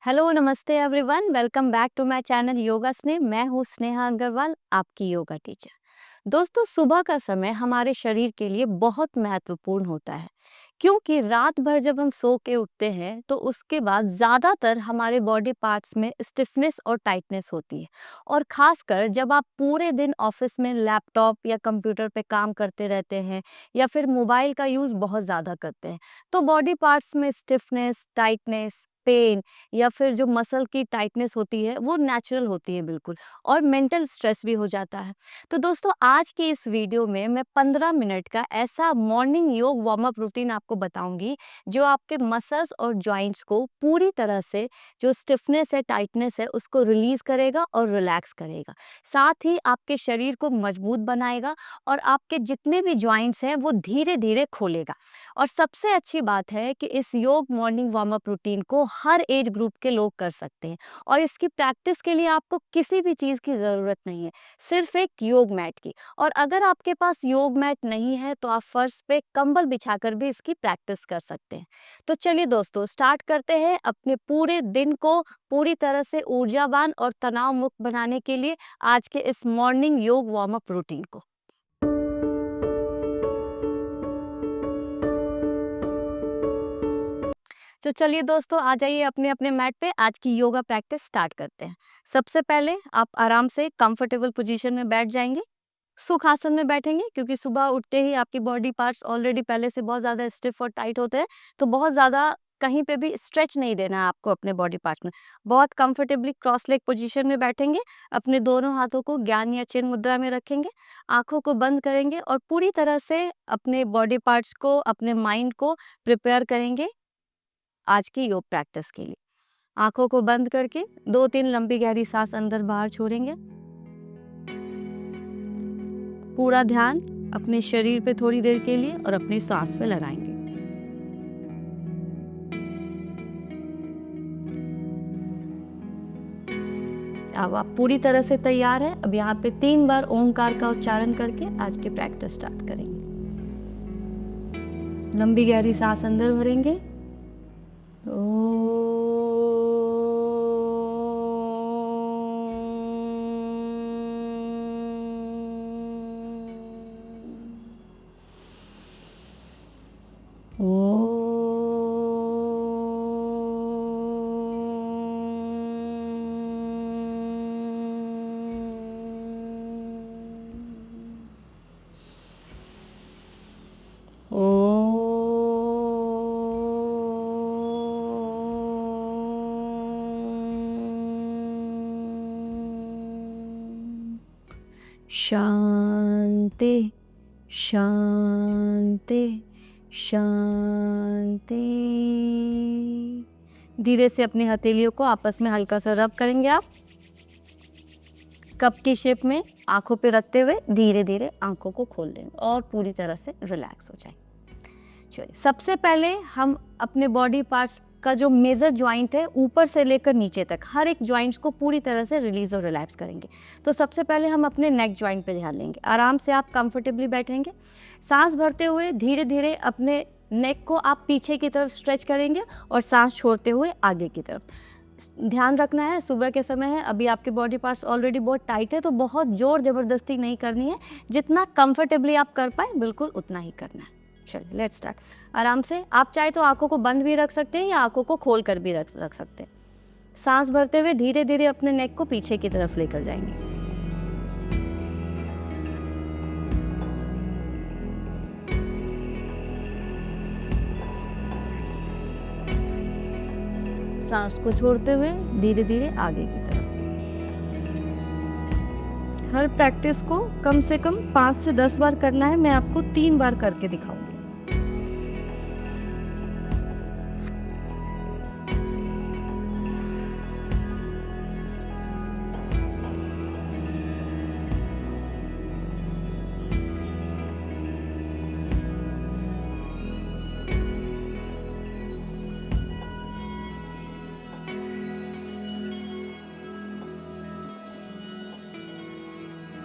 Hello नमस्ते everyone, welcome back to my channel yoga Sneh. मैं हूँ स्नेहा अग्रवाल, आपकी योगा टीचर। दोस्तों, सुबह का समय हमारे शरीर के लिए बहुत महत्वपूर्ण होता है, क्योंकि रात भर जब हम सो के उठते हैं तो उसके बाद ज़्यादातर हमारे बॉडी पार्ट्स में स्टिफनेस और टाइटनेस होती है। और ख़ासकर जब आप पूरे दिन ऑफिस में लैपटॉप या कंप्यूटर पे काम करते रहते हैं या फिर मोबाइल का यूज़ बहुत ज़्यादा करते हैं, तो बॉडी पार्ट्स में स्टिफनेस, टाइटनेस, पेन या फिर जो मसल की टाइटनेस होती है वो नेचुरल होती है बिल्कुल। और मेंटल स्ट्रेस भी हो जाता है। तो दोस्तों, आज की इस वीडियो में मैं 15 मिनट का ऐसा मॉर्निंग योग वार्म अप रूटीन आपको बताऊंगी जो आपके मसल्स और जॉइंट्स को पूरी तरह से, जो स्टिफनेस है, टाइटनेस है, उसको रिलीज करेगा और रिलैक्स करेगा। साथ ही आपके शरीर को मजबूत बनाएगा और आपके जितने भी जॉइंट्स हैं वो धीरे धीरे खोलेगा। और सबसे अच्छी बात है कि इस योग मॉर्निंग वार्म अप रूटीन को हर एज ग्रुप के लोग कर सकते हैं। और इसकी प्रैक्टिस के लिए आपको किसी भी चीज़ की ज़रूरत नहीं है, सिर्फ एक योग मैट की। और अगर आपके पास योग मैट नहीं है तो आप फर्श पे कंबल बिछाकर भी इसकी प्रैक्टिस कर सकते हैं। तो चलिए दोस्तों, स्टार्ट करते हैं अपने पूरे दिन को पूरी तरह से ऊर्जावान और तनाव मुक्त बनाने के लिए आज के इस मॉर्निंग योग वार्म अप रूटीन को। तो चलिए दोस्तों, आ जाइए अपने अपने मैट पे, आज की योगा प्रैक्टिस स्टार्ट करते हैं। सबसे पहले आप आराम से कंफर्टेबल पोजीशन में बैठ जाएंगे। सुखासन में बैठेंगे, क्योंकि सुबह उठते ही आपकी बॉडी पार्ट्स ऑलरेडी पहले से बहुत ज़्यादा स्टिफ और टाइट होते हैं, तो बहुत ज़्यादा कहीं पे भी स्ट्रेच नहीं देना है आपको अपने बॉडी पार्ट्स में। बहुत कंफर्टेबली क्रॉस लेग पोजीशन में बैठेंगे। अपने दोनों हाथों को ज्ञान या चिन्ह मुद्रा में रखेंगे। आंखों को बंद करेंगे और पूरी तरह से अपने बॉडी पार्ट्स को, अपने माइंड को प्रिपेयर करेंगे आज की योग प्रैक्टिस के लिए। आंखों को बंद करके 2-3 लंबी गहरी सांस अंदर बाहर छोड़ेंगे। पूरा ध्यान अपने शरीर पे थोड़ी देर के लिए और अपनी सांस पे लगाएंगे। अब आप पूरी तरह से तैयार हैं। अब यहाँ पे 3 बार ओंकार का उच्चारण करके आज की प्रैक्टिस स्टार्ट करेंगे। लंबी गहरी सांस अंदर भरेंगे। शांति शांति शांति। धीरे से अपनी हथेलियों को आपस में हल्का सा रब करेंगे। आप कप की शेप में आंखों पे रखते हुए धीरे धीरे आंखों को खोल लेंगे और पूरी तरह से रिलैक्स हो जाएंगे। चलिए, सबसे पहले हम अपने बॉडी पार्ट्स का जो मेजर जॉइंट है, ऊपर से लेकर नीचे तक हर एक जॉइंट्स को पूरी तरह से रिलीज और रिलैक्स करेंगे। तो सबसे पहले हम अपने नेक जॉइंट पे ध्यान देंगे। आराम से आप कंफर्टेबली बैठेंगे। सांस भरते हुए धीरे धीरे अपने नेक को आप पीछे की तरफ स्ट्रेच करेंगे और सांस छोड़ते हुए आगे की तरफ। ध्यान रखना है, सुबह के समय है, अभी आपके बॉडी पार्ट्स ऑलरेडी बहुत टाइट है, तो बहुत जोर जबरदस्ती नहीं करनी है। जितना कंफर्टेबली आप कर पाए बिल्कुल उतना ही करना है। चलिए, लेट्स स्टार्ट। आराम से आप चाहे तो आंखों को बंद भी रख सकते हैं या आंखों को खोल कर भी रख सकते हैं। सांस भरते हुए धीरे धीरे अपने नेक को पीछे की तरफ लेकर जाएंगे। सांस को छोड़ते हुए धीरे धीरे आगे की तरफ। हर प्रैक्टिस को कम से कम 5 से 10 बार करना है। मैं आपको 3 बार करके दिखाऊंगी।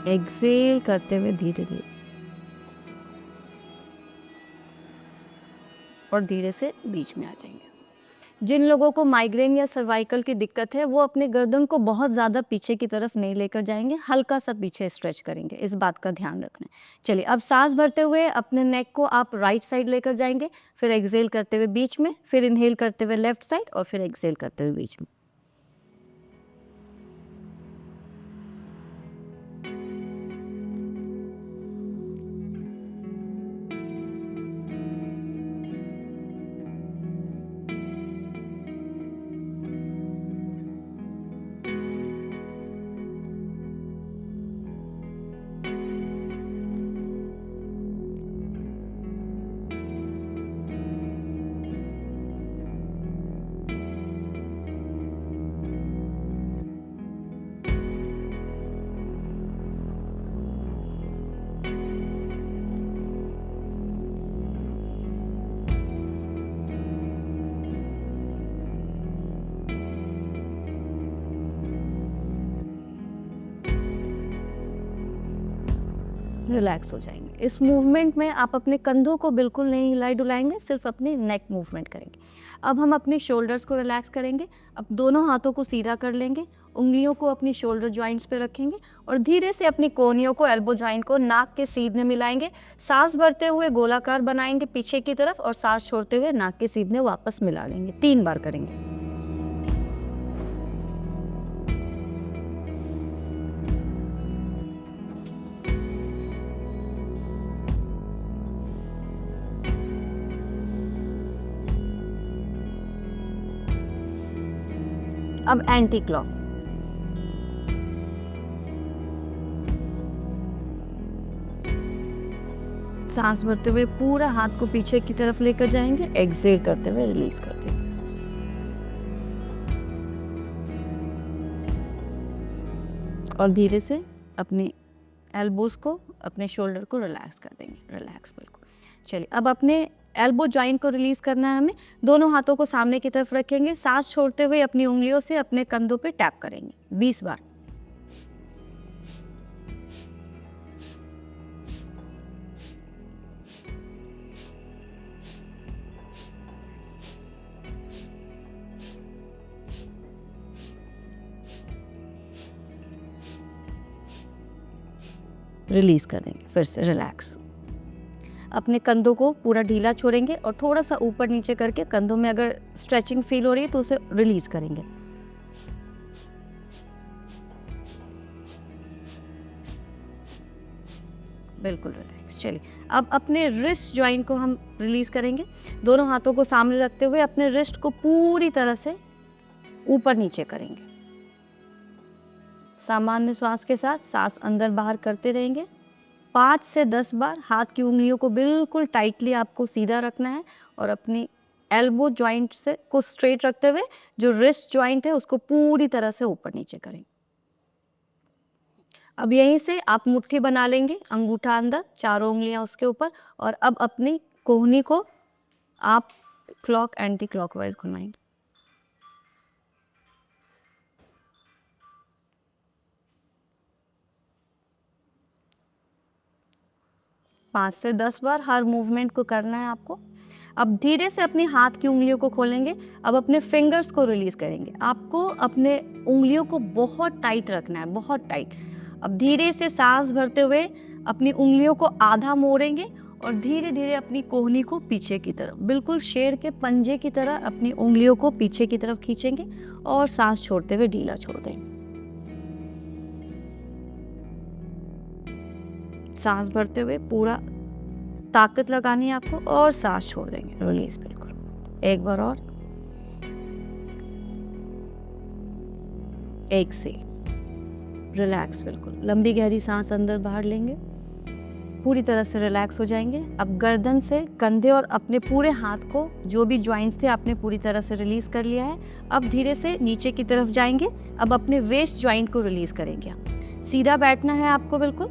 एक्सेल करते हुए धीरे धीरे और धीरे से बीच में आ जाएंगे। जिन लोगों को माइग्रेन या सर्वाइकल की दिक्कत है वो अपने गर्दन को बहुत ज़्यादा पीछे की तरफ नहीं लेकर जाएंगे, हल्का सा पीछे स्ट्रेच करेंगे, इस बात का ध्यान रखना है। चलिए, अब सांस भरते हुए अपने नेक को आप राइट साइड लेकर जाएंगे, फिर एक्सेल करते हुए बीच में, फिर इनहेल करते हुए लेफ्ट साइड और फिर एक्सेल करते हुए बीच में। रिलैक्स हो जाएंगे। इस मूवमेंट में आप अपने कंधों को बिल्कुल नहीं हिलाई डुलाएंगे, सिर्फ अपनी नेक मूवमेंट करेंगे। अब हम अपने शोल्डर्स को रिलैक्स करेंगे। अब दोनों हाथों को सीधा कर लेंगे, उंगलियों को अपनी शोल्डर जॉइंट्स पे रखेंगे और धीरे से अपनी कोहनियों को, एल्बो जॉइंट को नाक के सीधे मिलाएंगे। सांस भरते हुए गोलाकार बनाएंगे पीछे की तरफ और सांस छोड़ते हुए नाक के सीधे वापस मिला लेंगे। 3 बार करेंगे। अब एंटी क्लॉक। सांस भरते हुए पूरा हाथ को पीछे की तरफ लेकर जाएंगे, एक्सेल करते हुए रिलीज कर देंगे। और धीरे से अपने एल्बोज को, अपने शोल्डर को रिलैक्स कर देंगे। रिलैक्स बिल्कुल। चलिए, अब अपने एल्बो जॉइंट को रिलीज करना है हमें। दोनों हाथों को सामने की तरफ रखेंगे, सांस छोड़ते हुए अपनी उंगलियों से अपने कंधों पे टैप करेंगे 20 बार। रिलीज कर देंगे, फिर से रिलैक्स। अपने कंधों को पूरा ढीला छोड़ेंगे और थोड़ा सा ऊपर नीचे करके कंधों में अगर स्ट्रेचिंग फील हो रही है तो उसे रिलीज करेंगे। बिल्कुल रिलैक्स। चलिए, अब अपने रिस्ट जॉइंट को हम रिलीज करेंगे। दोनों हाथों को सामने रखते हुए अपने रिस्ट को पूरी तरह से ऊपर नीचे करेंगे। सामान्य श्वास के साथ सांस अंदर बाहर करते रहेंगे। 5 से 10 बार। हाथ की उंगलियों को बिल्कुल टाइटली आपको सीधा रखना है और अपनी एल्बो जॉइंट से को स्ट्रेट रखते हुए जो रिस्ट जॉइंट है उसको पूरी तरह से ऊपर नीचे करें। अब यहीं से आप मुट्ठी बना लेंगे, अंगूठा अंदर, चारों उंगलियां उसके ऊपर, और अब अपनी कोहनी को आप क्लॉक एंटी क्लॉकवाइज घुमाएंगे। 5 से 10 बार हर मूवमेंट को करना है आपको। अब धीरे से अपनी हाथ की उंगलियों को खोलेंगे। अब अपने फिंगर्स को रिलीज करेंगे। आपको अपने उंगलियों को बहुत टाइट रखना है, बहुत टाइट। अब धीरे से सांस भरते हुए अपनी उंगलियों को आधा मोड़ेंगे और धीरे धीरे अपनी कोहनी को पीछे की तरफ, बिल्कुल शेर के पंजे की तरह अपनी उंगलियों को पीछे की तरफ खींचेंगे और सांस छोड़ते हुए ढीला छोड़ देंगे। सांस भरते हुए पूरा ताकत लगानी है आपको और सांस छोड़ देंगे, रिलीज बिल्कुल। एक बार और, एक से रिलैक्स बिल्कुल। लंबी गहरी सांस अंदर बाहर लेंगे, पूरी तरह से रिलैक्स हो जाएंगे। अब गर्दन से कंधे और अपने पूरे हाथ को, जो भी जॉइंट्स थे आपने पूरी तरह से रिलीज कर लिया है। अब धीरे से नीचे की तरफ जाएंगे। अब अपने वेस्ट जॉइंट को रिलीज करेंगे। सीधा बैठना है आपको बिल्कुल।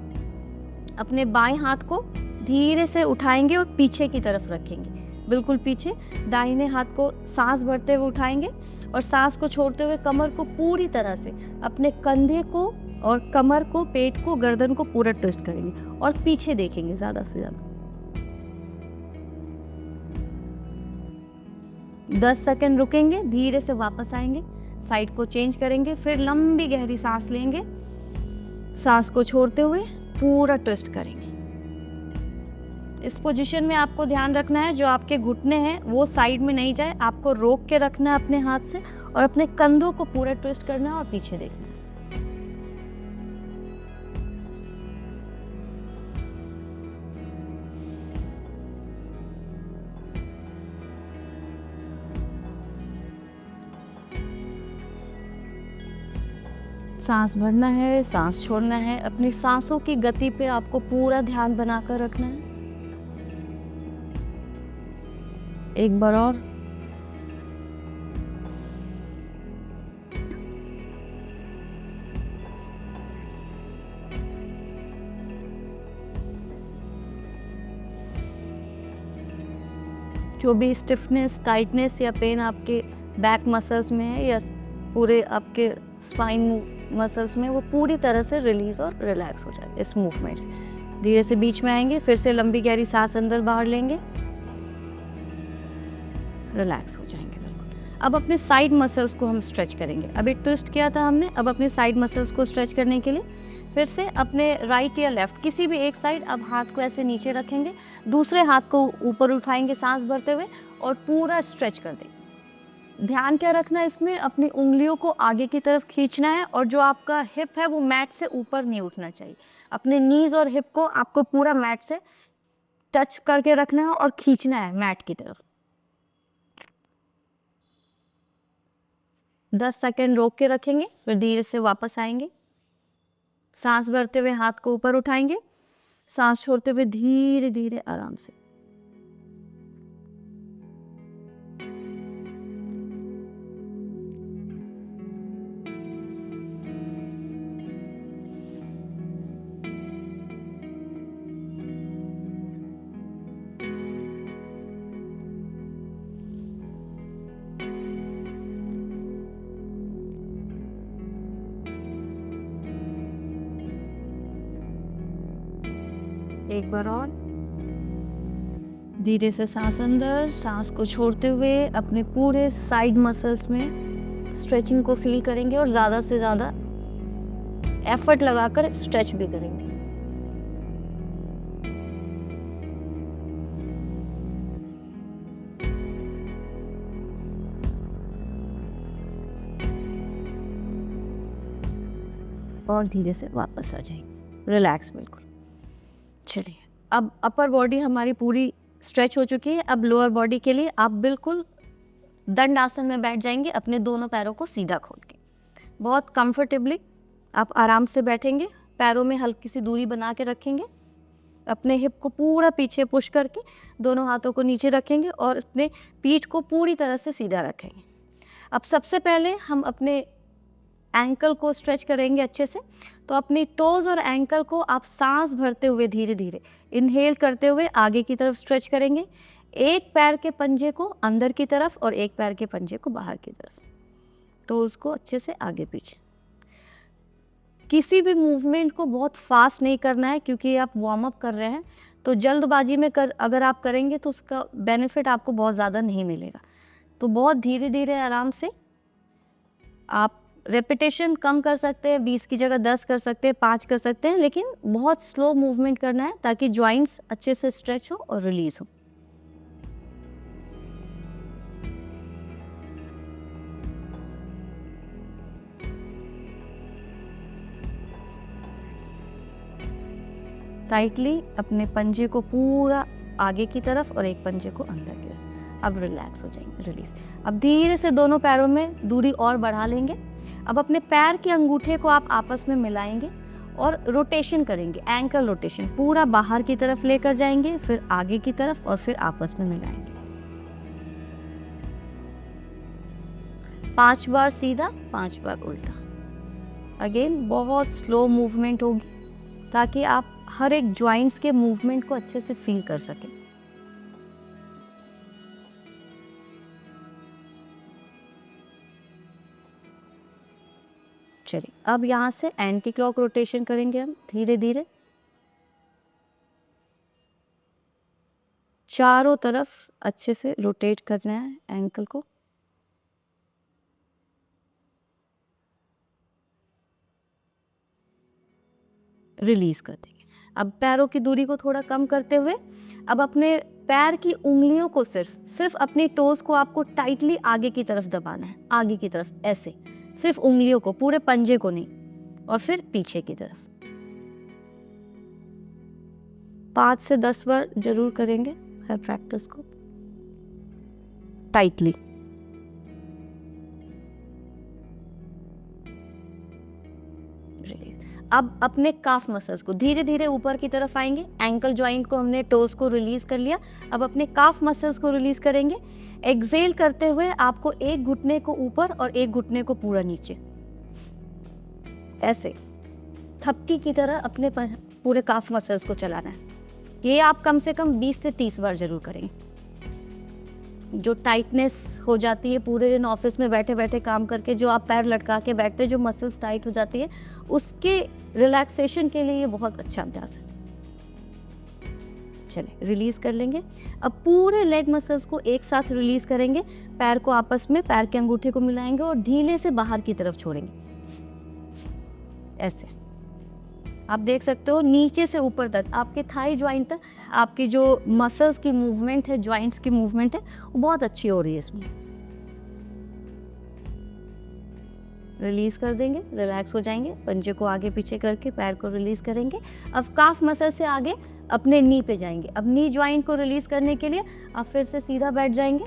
अपने बाएं हाथ को धीरे से उठाएंगे और पीछे की तरफ रखेंगे, बिल्कुल पीछे। दाहिने हाथ को सांस भरते हुए उठाएंगे और सांस को छोड़ते हुए कमर को पूरी तरह से, अपने कंधे को और कमर को, पेट को, गर्दन को पूरा ट्विस्ट करेंगे और पीछे देखेंगे ज़्यादा से ज़्यादा। 10 सेकंड रुकेंगे, धीरे से वापस आएंगे, साइड को चेंज करेंगे, फिर लंबी गहरी सांस लेंगे, सांस को छोड़ते हुए पूरा ट्विस्ट करेंगे। इस पोजीशन में आपको ध्यान रखना है जो आपके घुटने हैं वो साइड में नहीं जाए, आपको रोक के रखना है अपने हाथ से और अपने कंधों को पूरा ट्विस्ट करना है और पीछे देखना है। सांस भरना है, सांस छोड़ना है, अपनी सांसों की गति पे आपको पूरा ध्यान बनाकर रखना है। एक बार और। जो भी स्टिफनेस, टाइटनेस या पेन आपके बैक मसल्स में है या पूरे आपके स्पाइन मसल्स में, वो पूरी तरह से रिलीज और रिलैक्स हो जाए इस मूवमेंट से। धीरे से बीच में आएंगे, फिर से लंबी गहरी सांस अंदर बाहर लेंगे, रिलैक्स हो जाएंगे बिल्कुल। अब अपने साइड मसल्स को हम स्ट्रेच करेंगे। अभी ट्विस्ट किया था हमने, अब अपने साइड मसल्स को स्ट्रेच करने के लिए फिर से अपने राइट या लेफ्ट किसी भी एक साइड अब हाथ को ऐसे नीचे रखेंगे, दूसरे हाथ को ऊपर उठाएंगे सांस भरते हुए और पूरा स्ट्रेच कर देंगे। ध्यान क्या रखना है इसमें, अपनी उंगलियों को आगे की तरफ खींचना है और जो आपका हिप है वो मैट से ऊपर नहीं उठना चाहिए। अपने नीज और हिप को आपको पूरा मैट से टच करके रखना है और खींचना है मैट की तरफ। 10 सेकंड रोक के रखेंगे, फिर धीरे से वापस आएंगे, सांस भरते हुए हाथ को ऊपर उठाएंगे, सांस छोड़ते हुए धीरे धीरे आराम से। एक बार और। धीरे से सांस अंदर, सांस को छोड़ते हुए अपने पूरे साइड मसल्स में स्ट्रेचिंग को फील करेंगे और ज़्यादा से ज़्यादा एफर्ट लगाकर स्ट्रेच भी करेंगे। और धीरे से वापस आ जाएंगे, रिलैक्स बिल्कुल। चलिए, अब अपर बॉडी हमारी पूरी स्ट्रेच हो चुकी है। अब लोअर बॉडी के लिए आप बिल्कुल दंड आसन में बैठ जाएंगे, अपने दोनों पैरों को सीधा खोल के बहुत कंफर्टेबली आप आराम से बैठेंगे, पैरों में हल्की सी दूरी बना के रखेंगे, अपने हिप को पूरा पीछे पुश करके दोनों हाथों को नीचे रखेंगे और अपने पीठ को पूरी तरह से सीधा रखेंगे। अब सबसे पहले हम अपने एंकल को स्ट्रेच करेंगे अच्छे से। तो अपनी टोज और एंकल को आप सांस भरते हुए धीरे धीरे इनहेल करते हुए आगे की तरफ स्ट्रेच करेंगे, एक पैर के पंजे को अंदर की तरफ और एक पैर के पंजे को बाहर की तरफ, तो उसको अच्छे से आगे पीछे। किसी भी मूवमेंट को बहुत फास्ट नहीं करना है क्योंकि आप वार्म अप कर रहे हैं, तो जल्दबाजी में अगर आप करेंगे तो उसका बेनिफिट आपको बहुत ज़्यादा नहीं मिलेगा। तो बहुत धीरे धीरे आराम से आप रेपिटेशन कम कर सकते हैं, 20 की जगह 10 कर सकते हैं, 5 कर सकते हैं, लेकिन बहुत स्लो मूवमेंट करना है ताकि जॉइंट्स अच्छे से स्ट्रेच हो और रिलीज हो। टाइटली अपने पंजे को पूरा आगे की तरफ और एक पंजे को अंदर की तरफ। अब रिलैक्स हो जाएंगे, रिलीज। अब धीरे से दोनों पैरों में दूरी और बढ़ा लेंगे। अब अपने पैर के अंगूठे को आप आपस में मिलाएंगे और रोटेशन करेंगे, एंकल रोटेशन, पूरा बाहर की तरफ लेकर जाएंगे, फिर आगे की तरफ और फिर आपस में मिलाएंगे। 5 बार सीधा, 5 बार उल्टा। अगेन बहुत स्लो मूवमेंट होगी ताकि आप हर एक जॉइंट्स के मूवमेंट को अच्छे से फील कर सकें। चलिए, अब यहाँ से एंटी क्लॉक रोटेशन करेंगे हम धीरे धीरे। चारों तरफ अच्छे से रोटेट करना है एंकल को। रिलीज कर देंगे। अब पैरों की दूरी को थोड़ा कम करते हुए अब अपने पैर की उंगलियों को सिर्फ अपनी टोज को आपको टाइटली आगे की तरफ दबाना है, आगे की तरफ ऐसे, सिर्फ उंगलियों को, पूरे पंजे को नहीं, और फिर पीछे की तरफ 5 से 10 बार जरूर करेंगे हर प्रैक्टिस को टाइटली। अब अपने काफ मसल्स को धीरे धीरे ऊपर की तरफ आएंगे। एंकल जॉइंट को हमने, टोज को रिलीज कर लिया। अब अपने काफ मसल्स को रिलीज करेंगे। एक्सेल करते हुए आपको एक घुटने को ऊपर और एक घुटने को पूरा नीचे, ऐसे थपकी की तरह अपने पूरे काफ मसल्स को चलाना है। ये आप कम से कम 20 से 30 बार जरूर करेंगे। जो टाइटनेस हो जाती है पूरे दिन ऑफिस में बैठे बैठे काम करके, जो आप पैर लटका के बैठते, जो मसल्स टाइट हो जाती है, उसके रिलैक्सेशन के लिए ये बहुत अच्छा अभ्यास है। चलिए रिलीज कर लेंगे। अब पूरे लेग मसल्स को एक साथ रिलीज करेंगे। पैर को आपस में, पैर के अंगूठे को मिलाएंगे और धीरे से बाहर की तरफ छोड़ेंगे, ऐसे। आप देख सकते हो नीचे से ऊपर तक, आपके थाई जॉइंट तक आपकी जो मसल्स की मूवमेंट है, जॉइंट्स की मूवमेंट है, वो बहुत अच्छी हो रही है इसमें। रिलीज कर देंगे, रिलैक्स हो जाएंगे। पंजे को आगे पीछे करके पैर को रिलीज करेंगे। अब काफ मसल से आगे अपने नी पे जाएंगे। अब नी जॉइंट को रिलीज करने के लिए आप फिर से सीधा बैठ जाएंगे,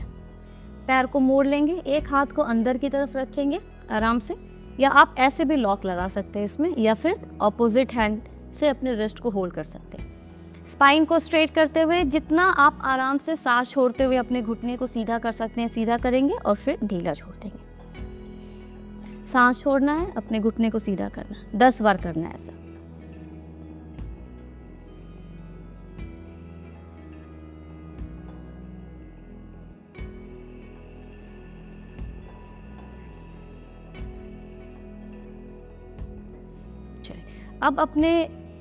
पैर को मोड़ लेंगे, एक हाथ को अंदर की तरफ रखेंगे आराम से, या आप ऐसे भी लॉक लगा सकते हैं इसमें, या फिर ऑपोजिट हैंड से अपने रिस्ट को होल्ड कर सकते हैं। स्पाइन को स्ट्रेट करते हुए जितना आप आराम से सांस छोड़ते हुए अपने घुटने को सीधा कर सकते हैं, सीधा करेंगे और फिर ढीला छोड़ देंगे। सांस छोड़ना है, अपने घुटने को सीधा करना है, 10 बार करना है ऐसा। अब अपने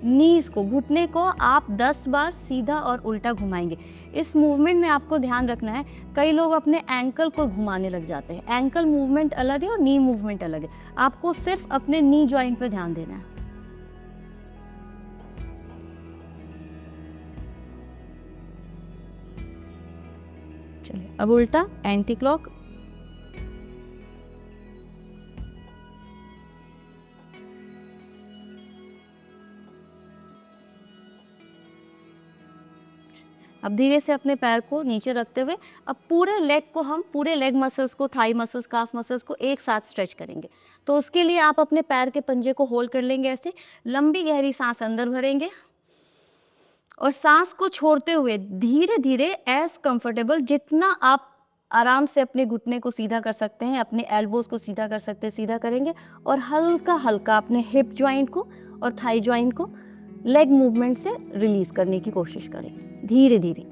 नीज को, घुटने को आप 10 बार सीधा और उल्टा घुमाएंगे। इस मूवमेंट में आपको ध्यान रखना है, कई लोग अपने एंकल को घुमाने लग जाते हैं। एंकल मूवमेंट अलग है और नी मूवमेंट अलग है। आपको सिर्फ अपने नी जॉइंट पे ध्यान देना है। चलिए अब उल्टा एंटी क्लॉक। अब धीरे से अपने पैर को नीचे रखते हुए अब पूरे लेग को, हम पूरे लेग मसल्स को, थाई मसल्स, काफ मसल्स को एक साथ स्ट्रेच करेंगे। तो उसके लिए आप अपने पैर के पंजे को होल्ड कर लेंगे ऐसे, लंबी गहरी सांस अंदर भरेंगे और सांस को छोड़ते हुए धीरे धीरे एज कंफर्टेबल, जितना आप आराम से अपने घुटने को सीधा कर सकते हैं, अपने एल्बोज को सीधा कर सकते हैं, सीधा करेंगे और हल्का हल्का अपने हिप जॉइंट को और थाई जॉइंट को लेग मूवमेंट से रिलीज करने की कोशिश करेंगे धीरे धीरे।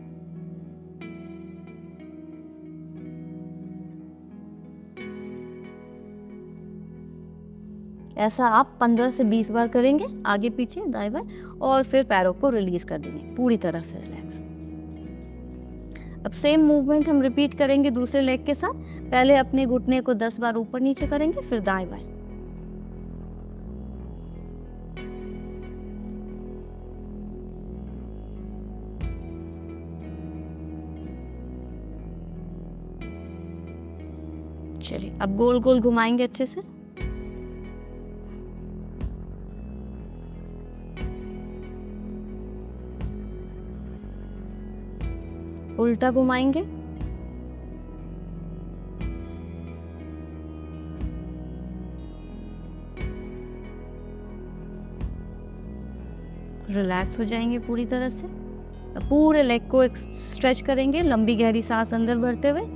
ऐसा आप 15 से 20 बार करेंगे, आगे पीछे दाएं बाएं, और फिर पैरों को रिलीज कर देंगे पूरी तरह से रिलैक्स। अब सेम मूवमेंट हम रिपीट करेंगे दूसरे लेग के साथ। पहले अपने घुटने को 10 बार ऊपर नीचे करेंगे, फिर दाएं बाएं। चलिए अब गोल गोल घुमाएंगे अच्छे से। उल्टा घुमाएंगे, रिलैक्स हो जाएंगे पूरी तरह से। पूरे लेग को स्ट्रेच करेंगे, लंबी गहरी सांस अंदर भरते हुए,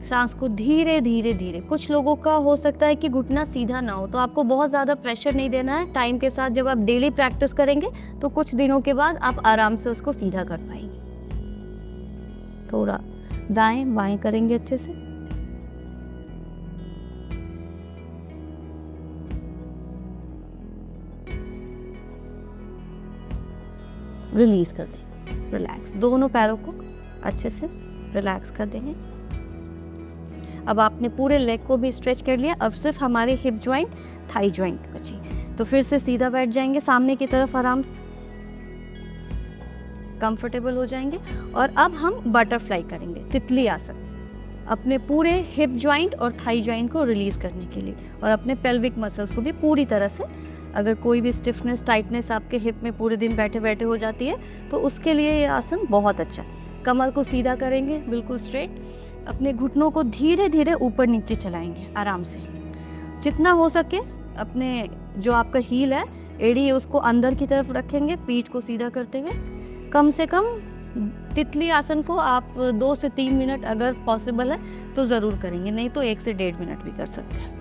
सांस को धीरे धीरे धीरे। कुछ लोगों का हो सकता है कि घुटना सीधा ना हो, तो आपको बहुत ज़्यादा प्रेशर नहीं देना है। टाइम के साथ जब आप डेली प्रैक्टिस करेंगे तो कुछ दिनों के बाद आप आराम से उसको सीधा कर पाएंगे। थोड़ा दाएं बाएं करेंगे अच्छे से। रिलीज कर दें, रिलैक्स। दोनों पैरों को अच्छे से रिलैक्स कर देंगे। अब आपने पूरे लेग को भी स्ट्रेच कर लिया। अब सिर्फ हमारे हिप जॉइंट, थाई जॉइंट बची। तो फिर से सीधा बैठ जाएंगे सामने की तरफ, आराम से कंफर्टेबल हो जाएंगे। और अब हम बटरफ्लाई करेंगे, तितली आसन, अपने पूरे हिप जॉइंट और थाई जॉइंट को रिलीज करने के लिए और अपने पेल्विक मसल्स को भी पूरी तरह से। अगर कोई भी स्टिफनेस, टाइटनेस आपके हिप में पूरे दिन बैठे बैठे हो जाती है तो उसके लिए ये आसन बहुत अच्छा है। कमर को सीधा करेंगे, बिल्कुल स्ट्रेट। अपने घुटनों को धीरे धीरे ऊपर नीचे चलाएंगे आराम से, जितना हो सके। अपने जो आपका हील है, एड़ी है, उसको अंदर की तरफ रखेंगे, पीठ को सीधा करते हुए। कम से कम तितली आसन को आप 2 से 3 मिनट अगर पॉसिबल है तो ज़रूर करेंगे, नहीं तो 1 से 1.5 मिनट भी कर सकते हैं।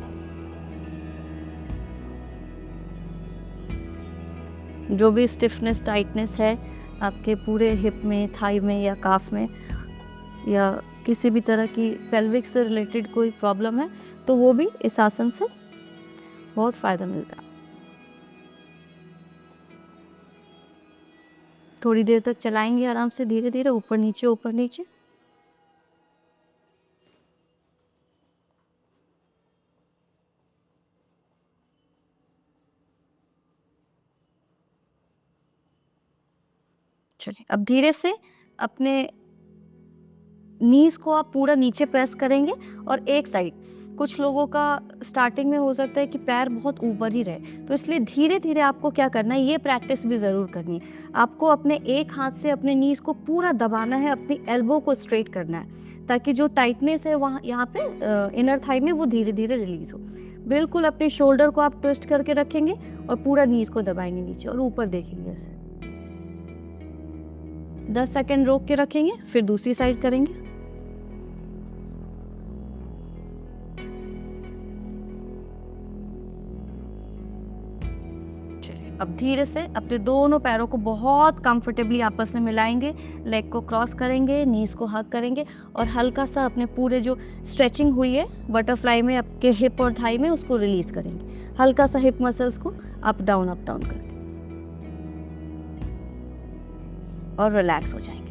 जो भी स्टिफनेस, टाइटनेस है आपके पूरे हिप में, थाई में या काफ में, या किसी भी तरह की पेल्विक से रिलेटेड कोई प्रॉब्लम है, तो वो भी इस आसन से बहुत फ़ायदा मिलता है। थोड़ी देर तक चलाएंगे आराम से, धीरे धीरे ऊपर नीचे, ऊपर नीचे। चलिए, अब धीरे से अपने नीज को आप पूरा नीचे प्रेस करेंगे और एक साइड। कुछ लोगों का स्टार्टिंग में हो सकता है कि पैर बहुत ऊपर ही रहे, तो इसलिए धीरे धीरे आपको क्या करना है, ये प्रैक्टिस भी ज़रूर करनी है। आपको अपने एक हाथ से अपने नीज को पूरा दबाना है, अपनी एल्बो को स्ट्रेट करना है, ताकि जो टाइटनेस है वहाँ यहाँ पे इनर थाई में, वो धीरे धीरे रिलीज हो। बिल्कुल अपने शोल्डर को आप ट्विस्ट करके रखेंगे और पूरा नीज को दबाएंगे नीचे और ऊपर देखेंगे ऐसे। 10 सेकेंड रोक के रखेंगे, फिर दूसरी साइड करेंगे। अब धीरे से अपने दोनों पैरों को बहुत कंफर्टेबली आपस में मिलाएंगे, लेग को क्रॉस करेंगे, नीज को हग करेंगे और हल्का सा अपने पूरे जो स्ट्रेचिंग हुई है बटरफ्लाई में आपके हिप और थाई में, उसको रिलीज करेंगे। हल्का सा हिप मसल्स को अप डाउन करके और रिलैक्स हो जाएंगे।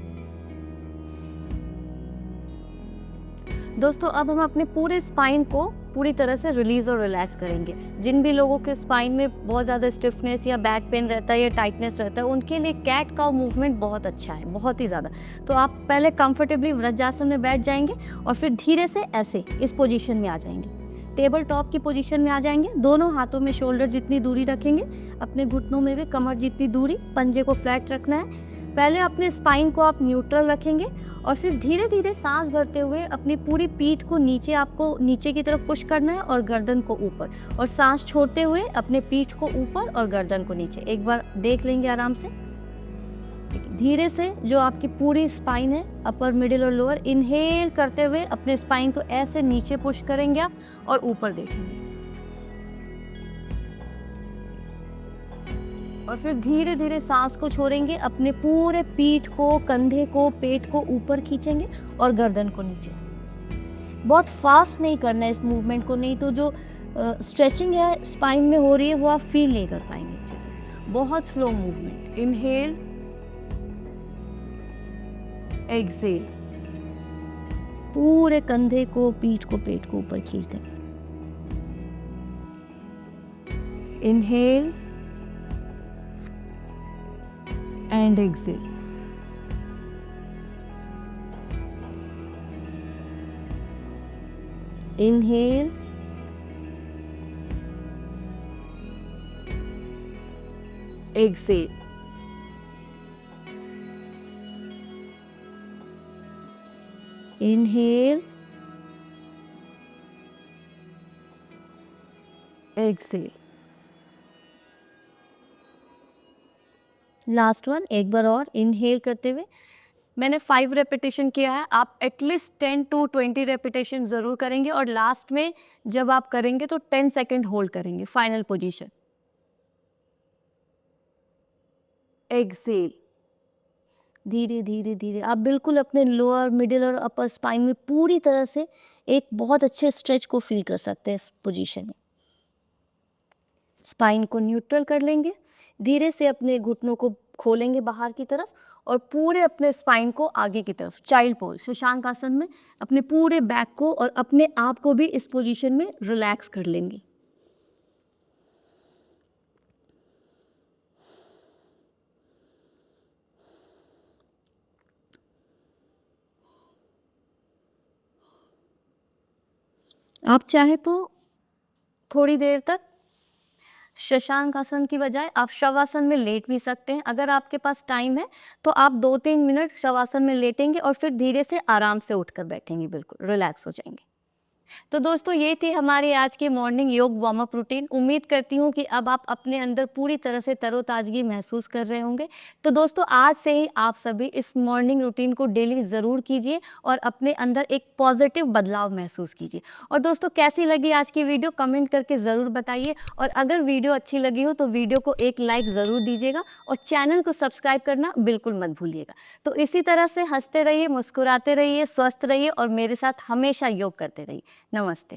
दोस्तों, अब हम अपने पूरे स्पाइन को पूरी तरह से रिलीज और रिलैक्स करेंगे। जिन भी लोगों के स्पाइन में बहुत ज़्यादा स्टिफनेस या बैक पेन रहता है या टाइटनेस रहता है, उनके लिए कैट काउ मूवमेंट बहुत अच्छा है, बहुत ही ज़्यादा। तो आप पहले कंफर्टेबली वज्रासन में बैठ जाएंगे और फिर धीरे से ऐसे इस पोजीशन में आ जाएंगे। टेबल टॉप की पोजीशन में आ जाएंगे। दोनों हाथों में शोल्डर जितनी दूरी रखेंगे, अपने घुटनों में भी कमर जितनी दूरी, पंजे को फ्लैट रखना है। पहले अपने स्पाइन को आप न्यूट्रल रखेंगे और फिर धीरे धीरे सांस भरते हुए अपनी पूरी पीठ को नीचे, आपको नीचे की तरफ पुश करना है और गर्दन को ऊपर, और सांस छोड़ते हुए अपने पीठ को ऊपर और गर्दन को नीचे। एक बार देख लेंगे आराम से। धीरे से जो आपकी पूरी स्पाइन है, अपर, मिडिल और लोअर, इनहेल करते हुए अपने स्पाइन को ऐसे नीचे पुश करेंगे आप और ऊपर देखेंगे। और फिर धीरे धीरे सांस को छोड़ेंगे, अपने पूरे पीठ को, कंधे को, पेट को ऊपर खींचेंगे और गर्दन को नीचे। बहुत फास्ट नहीं करना है इस मूवमेंट को, नहीं तो जो स्ट्रेचिंग है स्पाइन में हो रही है वो आप फील नहीं कर पाएंगे अच्छे से। बहुत स्लो मूवमेंट। इनहेल, एक्सेल, पूरे कंधे को, पीठ को, पेट को ऊपर खींच देंगे। Inhale and exhale. Inhale, exhale. Inhale, exhale. Last one, एक बार और इनहेल करते हुए। मैंने 5 रेपिटेशन किया है, आप एटलीस्ट 10 to 20 रेपिटेशन ज़रूर करेंगे और लास्ट में जब आप करेंगे तो 10 सेकेंड होल्ड करेंगे, फाइनल पोजीशन। एक्सेल। धीरे धीरे धीरे आप बिल्कुल अपने लोअर, मिडिल और अपर स्पाइन में पूरी तरह से एक बहुत अच्छे स्ट्रेच को फील कर सकते हैं इस पोजीशन में। स्पाइन को न्यूट्रल कर लेंगे, धीरे से अपने घुटनों को खोलेंगे बाहर की तरफ और पूरे अपने स्पाइन को आगे की तरफ चाइल्ड पोज शशांक आसन में अपने पूरे बैक को और अपने आप को भी इस पोजीशन में रिलैक्स कर लेंगे। आप चाहे तो थोड़ी देर तक शशांक आसन की बजाय आप शवासन में लेट भी सकते हैं। अगर आपके पास टाइम है तो आप 2-3 मिनट शवासन में लेटेंगे और फिर धीरे से आराम से उठकर बैठेंगे, बिल्कुल रिलैक्स हो जाएंगे। तो दोस्तों ये थी हमारी आज की मॉर्निंग योग वार्म अप रूटीन। उम्मीद करती हूँ कि अब आप अपने अंदर पूरी तरह से तरोताजगी महसूस कर रहे होंगे। तो दोस्तों आज से ही आप सभी इस मॉर्निंग रूटीन को डेली ज़रूर कीजिए और अपने अंदर एक पॉजिटिव बदलाव महसूस कीजिए। और दोस्तों कैसी लगी आज की वीडियो कमेंट करके ज़रूर बताइए, और अगर वीडियो अच्छी लगी हो तो वीडियो को एक लाइक ज़रूर दीजिएगा और चैनल को सब्सक्राइब करना बिल्कुल मत भूलिएगा। तो इसी तरह से हंसते रहिए, मुस्कुराते रहिए, स्वस्थ रहिए और मेरे साथ हमेशा योग करते रहिए। नमस्ते।